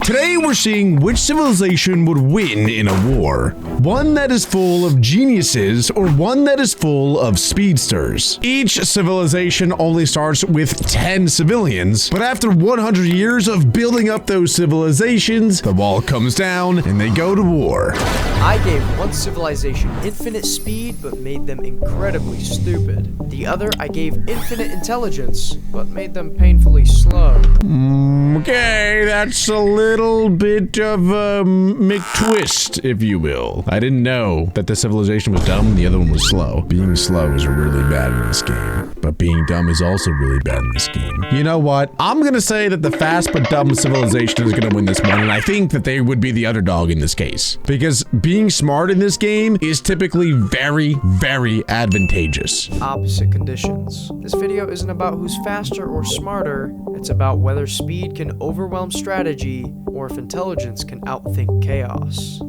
Today we're seeing which civilization would win in a war. One that is full of geniuses or one that is full of speedsters. Each civilization only starts with 10 civilians, but after 100 years of building up those civilizations, the wall comes down and they go to war. I gave one civilization infinite speed but made them incredibly stupid. The other I gave infinite intelligence but made them painfully slow. Okay, that's a little bit of a McTwist, if you will. I didn't know that the civilization was dumb and the other one was slow. Being slow is really bad in this game, but being dumb is also really bad in this game. You know what? I'm gonna say that the fast but dumb civilization is gonna win this one, and I think that they would be the underdog in this case. Because being smart in this game is typically very, very advantageous. Opposite conditions. This video isn't about who's faster or smarter, it's about whether speed can overwhelm strategy or if intelligence can outthink chaos.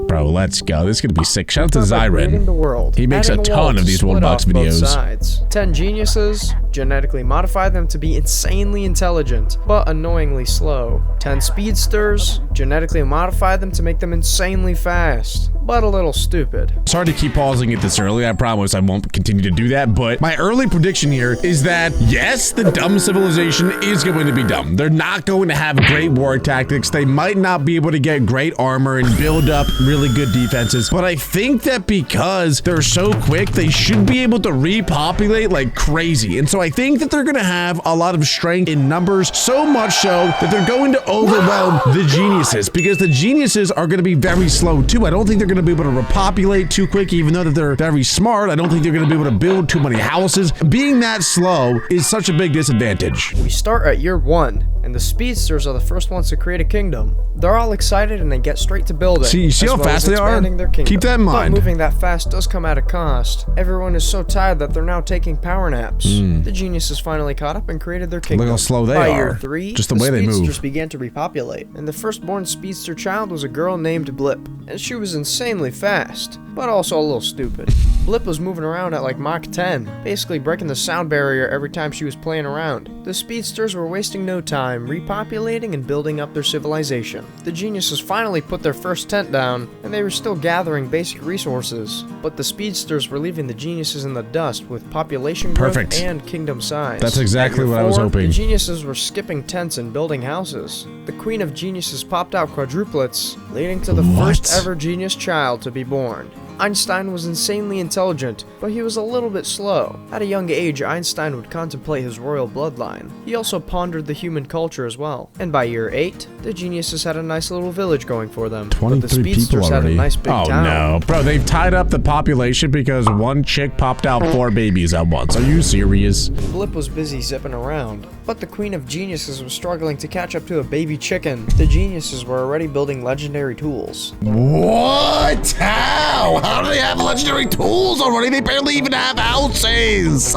Bro, let's go. This is gonna be sick. Shout out to Creating the Zyren. world. He makes a ton of these WorldBox videos. Both sides. 10 geniuses, genetically modify them to be insanely intelligent, but annoyingly slow. 10 speedsters, genetically modify them to make them insanely fast, but a little stupid. Sorry to keep pausing it this early. I promise I won't continue to do that, but my early prediction here is that, yes, the dumb civilization is going to be dumb. They're not going to have great war tactics. They might not be able to get great armor and build up really good defenses, but I think that because they're so quick, they should be able to repopulate like crazy. And so I think that they're going to have a lot of strength in numbers, so much so that they're going to overwhelm the geniuses, because the geniuses are going to be very slow too. I don't think they're going to be able to repopulate too quick, even though that they're very smart. I don't think they're going to be able to build too many houses. Being that slow is such a big disadvantage. We start at year 1, and the speedsters are the first ones to create a kingdom. They're all excited and they get straight to building. See, you see how fast they are? Keep that in mind. But moving that fast does come at a cost. Everyone is so tired that they're now taking power naps. The geniuses finally caught up and created their kingdom. Look how slow they By are. year 3, just the way they move. Speedsters began to repopulate, and the firstborn speedster child was a girl named Blip, and she was insanely fast, but also a little stupid. Blip was moving around at like Mach 10, basically breaking the sound barrier every time she was playing around. The speedsters were wasting no time, repopulating and building up their civilization. The geniuses finally put their first tent down, and they were still gathering basic resources, but the speedsters were leaving the geniuses in the dust with population growth and kingdom size. That's exactly what I was 4, hoping. The geniuses were skipping tents and building houses. The queen of geniuses popped out quadruplets, leading to the first ever genius child to be born. Einstein was insanely intelligent, but he was a little bit slow. At a young age, Einstein would contemplate his royal bloodline. He also pondered the human culture as well. And by year 8, the geniuses had a nice little village going for them. 23 but the speedsters people already. Had a nice big town. Oh no. Bro, they've tied up the population because one chick popped out 4 babies at once. Are you serious? Blip was busy zipping around, but the queen of geniuses was struggling to catch up to a baby chicken. The geniuses were already building legendary tools. What? How? How do they have legendary tools already? They barely even have houses.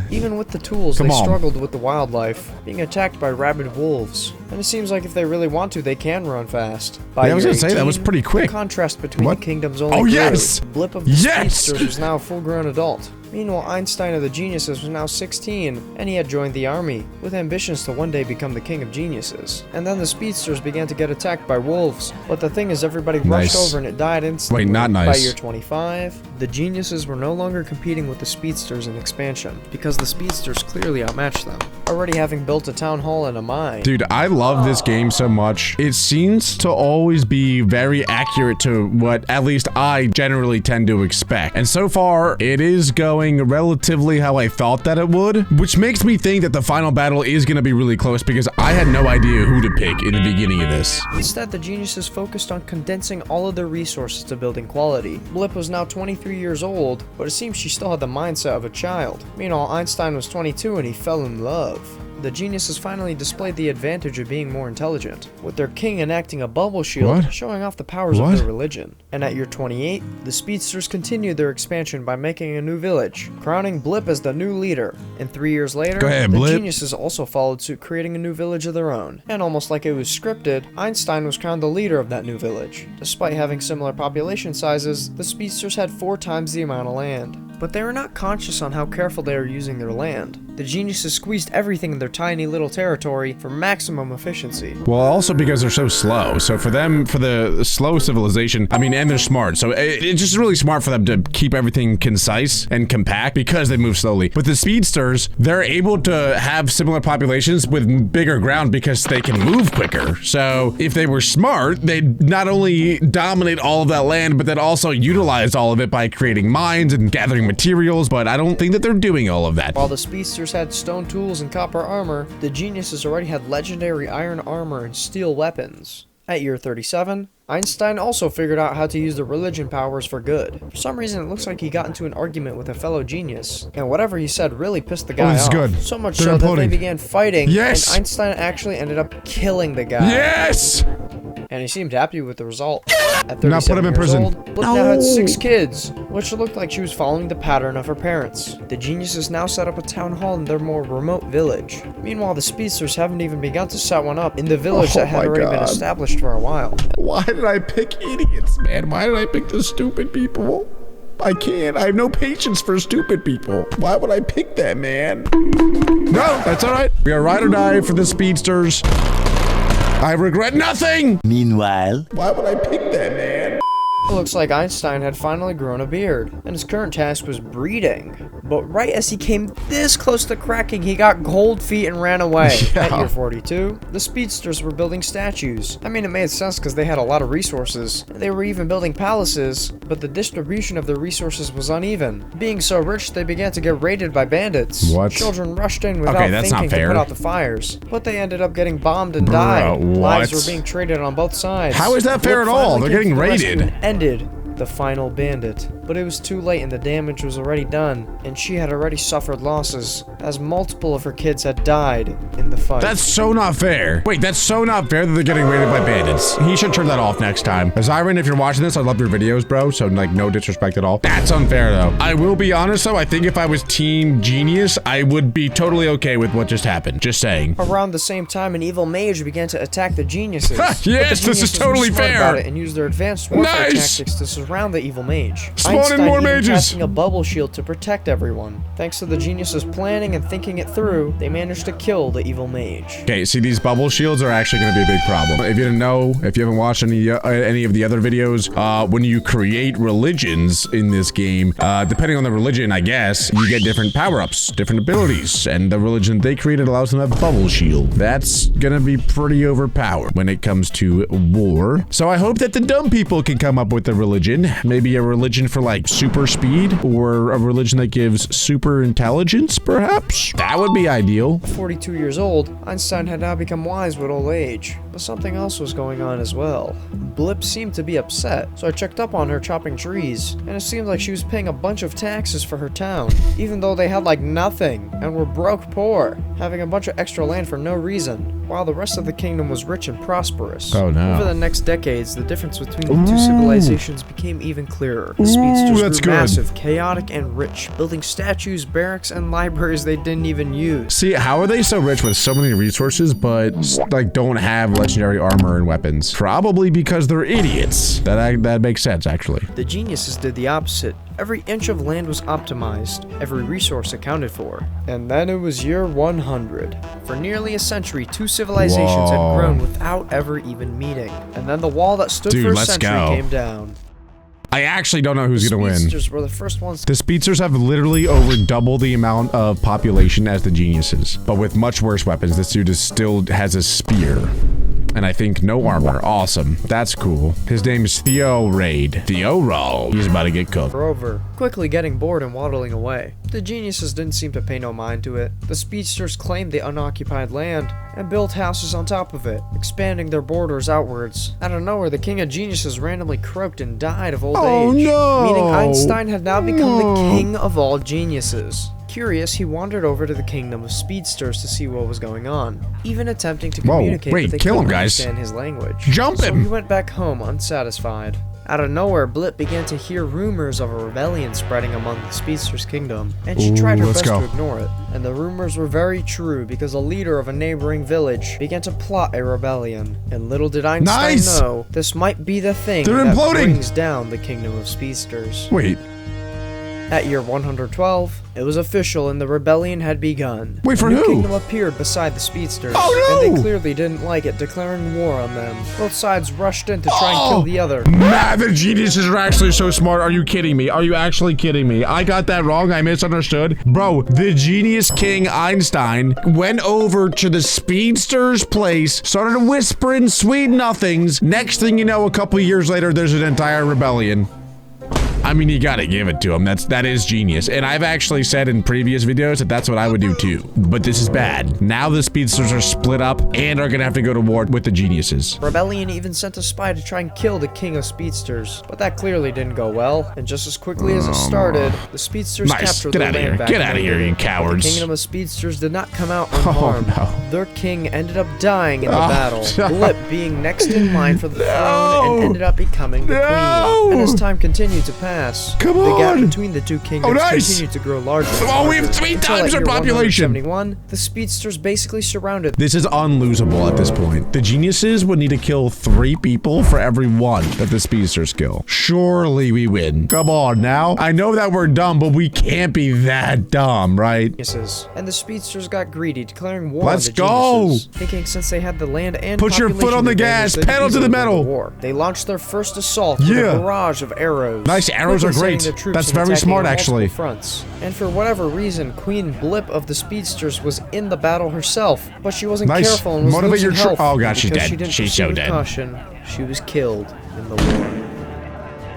Even with the tools, they struggled with the wildlife, being attacked by rabid wolves. And it seems like if they really want to, they can run fast. I was gonna say, that was pretty quick. The contrast between the kingdoms only grew. Yes! Blip of the speedsters was now a full-grown adult. Meanwhile, Einstein of the geniuses was now 16, and he had joined the army, with ambitions to one day become the king of geniuses. And then the speedsters began to get attacked by wolves, but the thing is everybody rushed over and it died instantly. Wait, not nice. By year 25, the geniuses were no longer competing with the speedsters in expansion, because the speedsters clearly outmatched them, already having built a town hall and a mine. Dude, I love this game so much. It seems to always be very accurate to what at least I generally tend to expect. And so far, it is going relatively how I thought that it would, which makes me think that the final battle is going to be really close because I had no idea who to pick in the beginning of this. Instead, the geniuses focused on condensing all of their resources to building quality. Blip was now 23 years old, but it seems she still had the mindset of a child. Meanwhile, Einstein was 22 and he fell in love. The geniuses finally displayed the advantage of being more intelligent, with their king enacting a bubble shield, showing off the powers of their religion. And at year 28, the speedsters continued their expansion by making a new village, crowning Blip as the new leader. And 3 years later, the geniuses also followed suit, creating a new village of their own. And almost like it was scripted, Einstein was crowned the leader of that new village. Despite having similar population sizes, the speedsters had 4 times the amount of land. but they were not conscious on how careful they were using their land. The geniuses squeezed everything in their tiny little territory for maximum efficiency. Well, also because they're so slow. So for them, for the slow civilization, I mean, and they're smart. So it's just really smart for them to keep everything concise and compact because they move slowly. With the speedsters, they're able to have similar populations with bigger ground because they can move quicker. So if they were smart, they'd not only dominate all of that land, but then also utilize all of it by creating mines and gathering materials. But I don't think that they're doing all of that. While the speedsters had stone tools and copper armor, the geniuses already had legendary iron armor and steel weapons. At year 37, Einstein also figured out how to use the religion powers for good. For some reason, it looks like he got into an argument with a fellow genius, and whatever he said really pissed the guy off. Good. So much They're so imploding. that they began fighting, Yes! and Einstein actually ended up killing the guy. Yes! And he seemed happy with the result. At 37 Now put him in years prison. old, Blip now had 6 kids, which looked like she was following the pattern of her parents. The geniuses now set up a town hall in their more remote village. Meanwhile, the speedsters haven't even begun to set one up in the village that had already been established for a while. Why did I pick idiots, man? Why did I pick the stupid people? I can't. I have no patience for stupid people. Why would I pick them, man? No, that's all right. We are ride or die for the speedsters. I regret nothing! Meanwhile, Why would I pick them, man? It looks like Einstein had finally grown a beard, and his current task was breeding. But right as he came this close to cracking, he got cold feet and ran away. Yeah. At year 42, the speedsters were building statues. I mean, it made sense because they had a lot of resources. They were even building palaces, but the distribution of their resources was uneven. Being so rich, they began to get raided by bandits. What? Children rushed in without Okay, that's not thinking to fair. put out the fires, but they ended up getting bombed and Bruh, died. Lives what? were being traded on both sides. How is that fair Blip at all? finally They're came getting to the rescue raided. and ended the final bandit. But it was too late and the damage was already done, and she had already suffered losses, as multiple of her kids had died in the fight. That's so not fair. Wait, that's so not fair that they're getting raided by bandits. He should turn that off next time. Zyron, if you're watching this, I love your videos, bro, so like no disrespect at all. That's unfair though. I will be honest though, I think if I was Team Genius, I would be totally okay with what just happened. Just saying. Around the same time, an evil mage began to attack the geniuses. Yes, But the this is geniuses were totally smart fair. about it and used their advanced warfare Nice. tactics to surround the evil mage. Spawn in Einstein more even mages. casting a bubble shield to protect everyone. Thanks to the geniuses planning and thinking it through, they managed to kill the evil mage. Okay, see, these bubble shields are actually going to be a big problem. If you didn't know, if you haven't watched any of the other videos, when you create religions in this game, depending on the religion, I guess, you get different power-ups, different abilities, and the religion they created allows them to have bubble shield. That's gonna be pretty overpowered when it comes to war. So I hope that the dumb people can come up with a religion, maybe a religion for like super speed, or a religion that gives super intelligence, perhaps? That would be ideal. 42 years old, Einstein had now become wise with old age, but something else was going on as well. Blip seemed to be upset, so I checked up on her chopping trees, and it seemed like she was paying a bunch of taxes for her town, even though they had like nothing, and were broke poor, having a bunch of extra land for no reason, while the rest of the kingdom was rich and prosperous. Oh, no. Over the next decades, the difference between the two civilizations became even clearer. The speedsters that's grew good. massive, chaotic, and rich, building statues, barracks, and libraries they didn't even use. See, how are they so rich with so many resources, but like don't have legendary armor and weapons? Probably because they're idiots. That makes sense, actually. The geniuses did the opposite. Every inch of land was optimized, every resource accounted for. And then it was year 100. For nearly a century, two civilizations had Whoa. grown without ever even meeting. And then the wall that stood Dude, for a let's century go. came down. I actually don't know who's gonna win. Speedsters were the first ones The speedsters have literally over double the amount of population as the geniuses, but with much worse weapons. This dude still has a spear. And I think no armor. Awesome. That's cool. His name is Theo Raid. Theo Roll. He's about to get cooked. over, quickly getting bored and waddling away. The geniuses didn't seem to pay no mind to it. The speedsters claimed the unoccupied land and built houses on top of it, expanding their borders outwards. Out of nowhere, the king of geniuses randomly croaked and died of old Oh, age, no. meaning Einstein had now become No. the king of all geniuses. Curious, he wandered over to the kingdom of speedsters to see what was going on, even attempting to Whoa, communicate, wait, but they kill him, couldn't guys. understand his language. Jump So him. he went back home unsatisfied. Out of nowhere, Blip began to hear rumors of a rebellion spreading among the speedsters' kingdom, and she tried her let's best go. to ignore it. And the rumors were very true because a leader of a neighboring village began to plot a rebellion. And little did Einstein Nice. know, this might be the thing They're that imploding. brings down the kingdom of speedsters. Wait. At year 112, it was official and the rebellion had begun. Wait, for a new who? kingdom appeared beside the speedsters, Oh, no! and they clearly didn't like it, declaring war on them. Both sides rushed in to try and kill the other. Man, the geniuses are actually so smart. Are you kidding me? Are you actually kidding me? I got that wrong. I misunderstood. Bro, the genius king Einstein went over to the speedster's place, started whispering sweet nothings. Next thing you know, a couple years later, there's an entire rebellion. I mean, you gotta give it to him. That is genius. And I've actually said in previous videos that that's what I would do too. But this is bad. Now the speedsters are split up and are gonna have to go to war with the geniuses. Rebellion even sent a spy to try and kill the king of speedsters, but that clearly didn't go well. And just as quickly as it started, the speedsters captured Get the out of here. land back. Get out of here, you The cowards. kingdom of speedsters did not come out unharmed. no. Their king ended up dying in the battle, no. Blip being next in line for the throne No. and ended up becoming the No. queen. And as time continued to pass, Come the gap on. between the two kingdoms nice. continued to grow larger. Oh, we have 3 times our population. 171, the speedsters basically surrounded. This is unlosable at this point. The geniuses would need to kill 3 people for every 1 that the speedsters kill. Surely we win. Come on now. I know that we're dumb, but we can't be that dumb, right? And the speedsters got greedy, declaring war Let's on the go. geniuses, thinking since they had the land and Put your foot on the gas, population pedal to the advantage, they'd metal. easily win the war. They launched their first assault with Yeah. a barrage of arrows. Nice, arrows are quickly great. sending their troops That's and very attacking smart, on multiple actually. fronts. And for whatever reason, Queen Blip of the speedsters was in the battle herself, but she wasn't Nice. careful and was Motivate losing your health. oh god, she's Because dead. She didn't She's proceed so with dead. caution, she was killed in the war.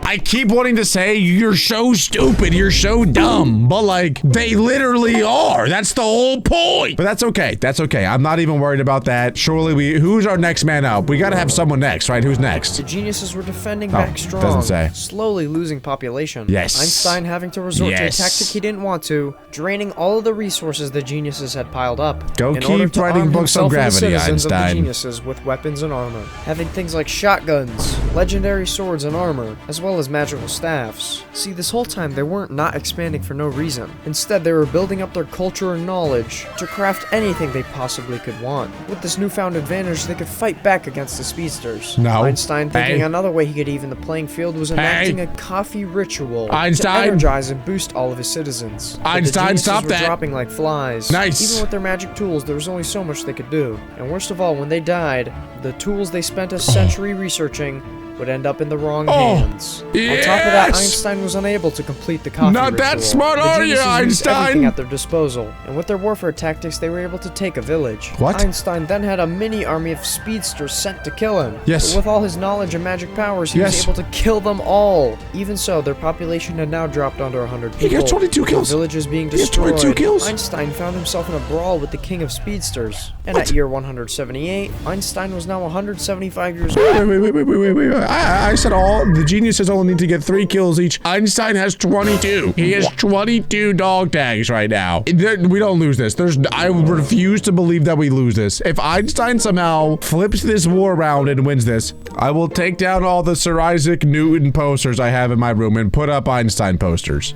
I keep wanting to say you're so stupid, you're so dumb, but like they literally are. That's the whole point. But that's okay. That's okay. I'm not even worried about that. Surely who's our next man up? We gotta have someone next, right? Who's next? The geniuses were defending back strong, doesn't say. slowly losing population. Yes. Einstein having to resort to a Yes. tactic he didn't want to, draining all of the resources the geniuses had piled up. Go in order keep to writing arm books on himself and the gravity, citizens of the Einstein. geniuses with weapons and armor, having things like shotguns, legendary swords and armor, as well as magical staffs. See, this whole time they weren't not expanding for no reason. Instead, they were building up their culture and knowledge to craft anything they possibly could want. With this newfound advantage, they could fight back against the speedsters. No. Einstein thinking Hey. another way he could even the playing field was enacting a coffee ritual Einstein. to energize and boost all of his citizens. But the Einstein, geniuses stop were that. dropping like flies. Nice. Even with their magic tools, there was only so much they could do. And worst of all, when they died, the tools they spent a century researching would end up in the wrong hands. yes! On top of that, Einstein was unable to complete the coffee Not that ritual. smart, The are you, geniuses used Einstein? everything at their disposal, and with their warfare tactics, they were able to take a village. What? Einstein then had a mini army of speedsters sent to kill him. Yes. But with all his knowledge and magic powers, he Yes. was able to kill them all. Even so, their population had now dropped under 100 people. He got 22 kills. The villages being He got destroyed. 22 kills. Einstein found himself in a brawl with the king of speedsters. And What? at year 178, Einstein was now 175 years old. Wait. I said the geniuses only need to get 3 kills each. Einstein has 22. He has 22 dog tags right now. We don't lose this. I refuse to believe that we lose this. If Einstein somehow flips this war around and wins this, I will take down all the Sir Isaac Newton posters I have in my room and put up Einstein posters.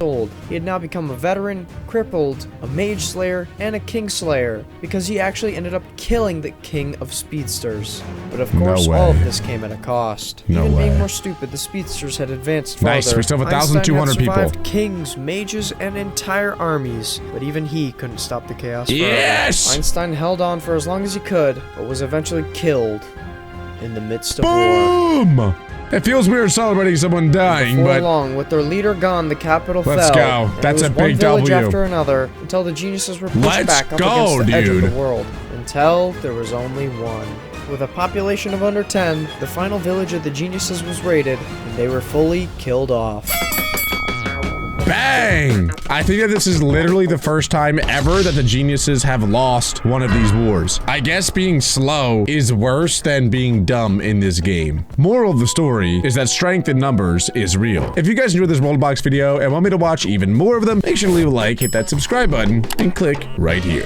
He had now become a veteran, crippled, a mage slayer, and a king slayer, because he actually ended up killing the king of speedsters. But of course, way. all of this came at a cost. No Even way. being more stupid, the speedsters had advanced farther. Nice, we still have Einstein 1,200 had people. survived kings, mages, and entire armies, but even he couldn't stop the chaos forever. Yes! Einstein held on for as long as he could, but was eventually killed in the midst of war. Boom! It feels weird celebrating someone dying, Before but long, with their leader gone, the capital Let's fell. go. and That's it a was one big village W. after another until the geniuses were pushed Let's back up go, against the edge of dude. the world. Until there was only one. With a population of under 10, the final village of the geniuses was raided, and they were fully killed off. bang! I think that this is literally the first time ever that the geniuses have lost one of these wars. I guess being slow is worse than being dumb in this game. Moral of the story is that strength in numbers is real. If you guys enjoyed this WorldBox video and want me to watch even more of them, make sure to leave a like, hit that subscribe button, and click right here.